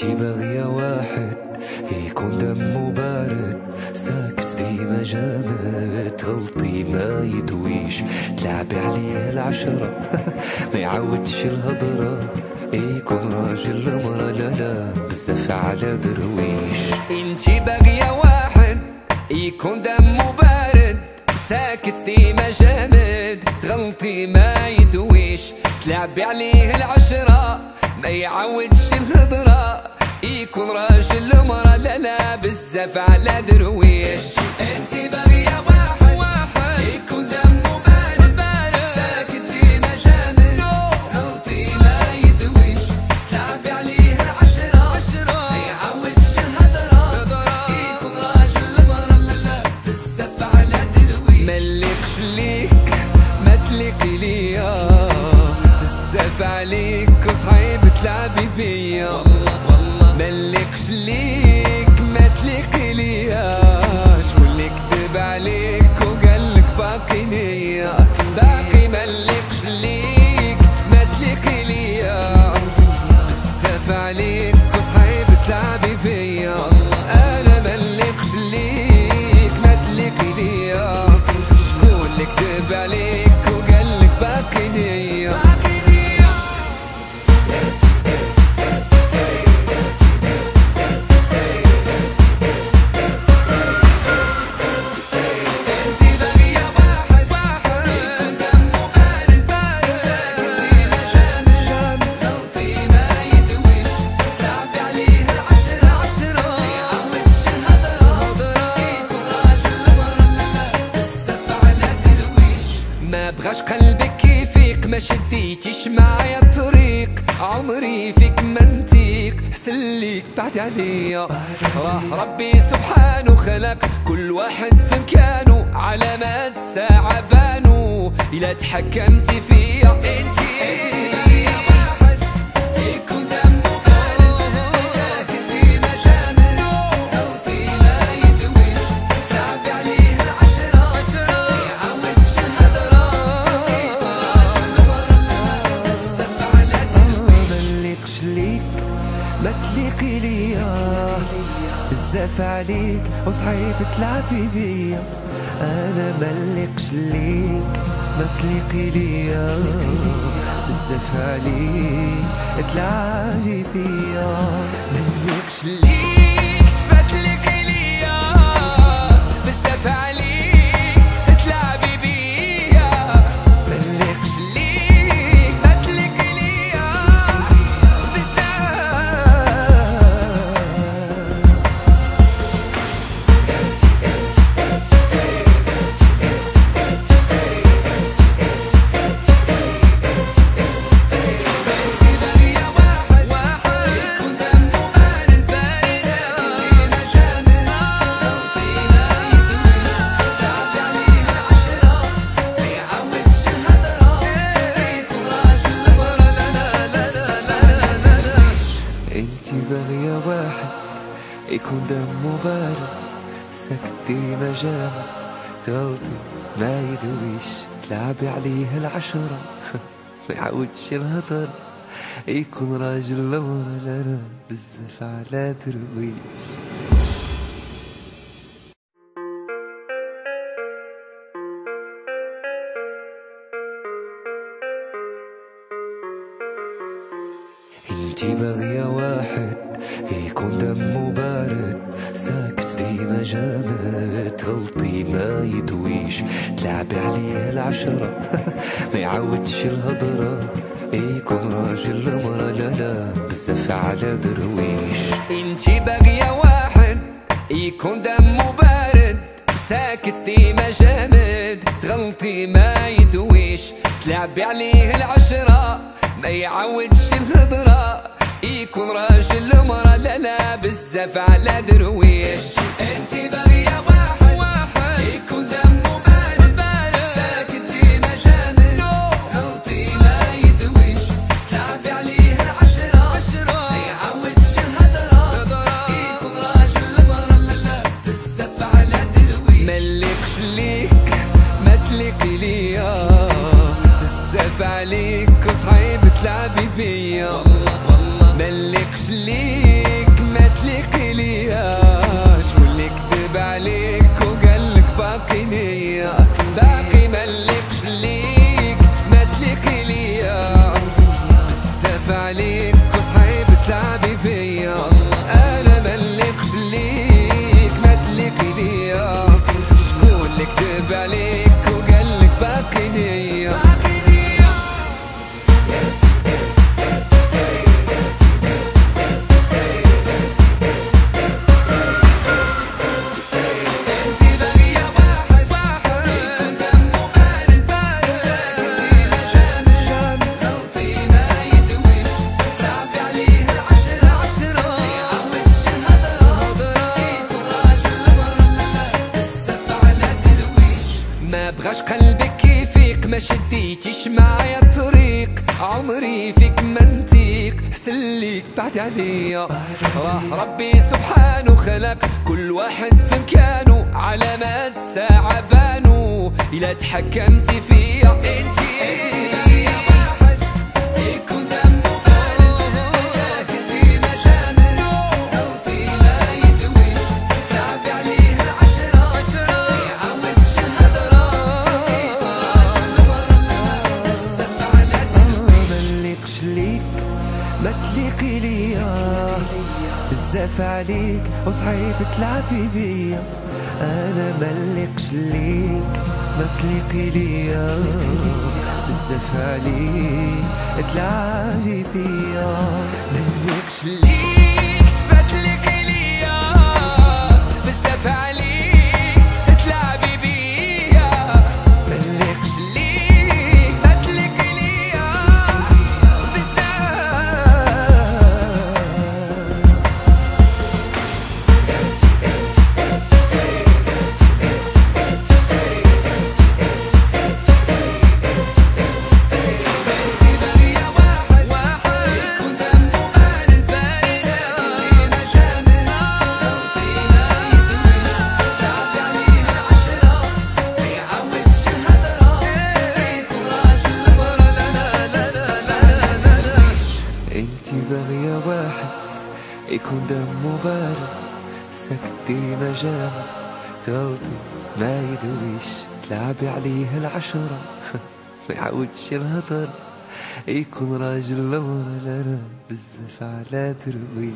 انتي باغية واحد يكون دمه بارد، ساكت ديما جامد، تغلطي ما يدويش، تلعبي عليه العشرة ما يعودش الهضرة، يكون راجل المرا لا لا بزاف على درويش. انتي باغية واحد يكون دمه بارد، ساكت ديما جامد، تغلطي ما يدويش، تلعبي عليه العشرة ما يعودش الهضرة، يكون راجل مرا لا لا بزاف على درويش. انتي باغية واحد يكون دمه بارد، ساكت ديما جامد، تغلطي ما يدويش، تلعبي عليه العشرة ما يعودش الهضرة، يكون راجل مرا لا لا بزاف على درويش. ملكش ليك ما تليقي ليا، بزاف عليك وصعيب تلعبي بيا، ملكش ليك ما تليقي ليا، شكون اللي كذب عليك وقالك باقي ليا، باقي ملكش ليك ما تليقي ليا، بزاف عليك وصعيب تلعبي بيا، انا ملكش ليك ما تليقي ليا، شكون اللي كذب عليك وقالك باقي ليا. مبغاش قلبك يفيق، ما شديتيش معايا الطريق، عمري فيك منطيق، حسن ليك بعد عليا، راه ربي سبحانه خلق كل واحد في مكانه، علامات الساعة بانو إلا تحكمتي فيا. انتي ما تليقي ليا، بزاف عليك وصعيب تلعبي بيا، انا ملكش ليك ما تليقي ليا، بزاف عليك تلعبي بيا، ملكش ليك ما تليقي ليا، بزاف عليك تلعبي بيا، ملكش ليك ما تليقي ليا، انتي باغية واحد يكون دمه بارد، ساكت ديما جامد، تغلطي ما يدويش، تلعبي عليه العشرة ما يعودش الهضر، يكون راجل مرا لا لا بزاف على درويش. انتي باغية واحد يكون دمه بارد، ساكت ديما جامد، تغلطي ما يدويش، تلعبي عليه العشرة ما يعودش الهضرة، يكون راجل مرا لا لا بزاف على درويش. انتي باغية واحد يكون دمه بارد، ساكت ديما جامد، تغلطي ما يدويش، تلعبي عليه العشرة ما يعودش الهضرة، يكون راجل مرا لا لا بزاف على درويش. انتي باغية واحد يكون دمه بارد، ساكت ديما جامد، تغلطي ما يدويش، تلعبي عليه العشرة ما يعودش الهضرة، يكون راجل مرا لا لا بزاف على درويش. ملكش ليك ما تليقي ليا، بزاف عليك وصعيب تلعبي بيا، ملكش ليك نية باقي ملقش ليك ما تليقي ليا بزاف عليك وصعيب تلعبي بيا انا ملقش ليك ما تليقي ليا شكون اللي كذب عليك وقالك باقي نية ما بغاش قلبك يفيق ما شديتيش معايا الطريق عمري فيك منطيق حسن ليك بعد عليا راه ربي سبحانه خلق كل واحد في مكانه علامات الساعة بانوا إلا تحكمتي فيا انتي ما تليقي ليا بزاف عليك وصعيب تلعبي بيا انا ملقش ليك ما تليقي ليا بزاف عليك تلعبي بيا ملقش ليك ما تليقي ليا بزاف عليك تلعبي بيا ملقش ليك ما تليقي ليا انتي باغية واحد يكون دمه بارد سكتي مجامع تغلطي ما يدويش تلعبي عليه العشرة ما يعودش الهضر يكون راجل لورا لا بزاف على درويش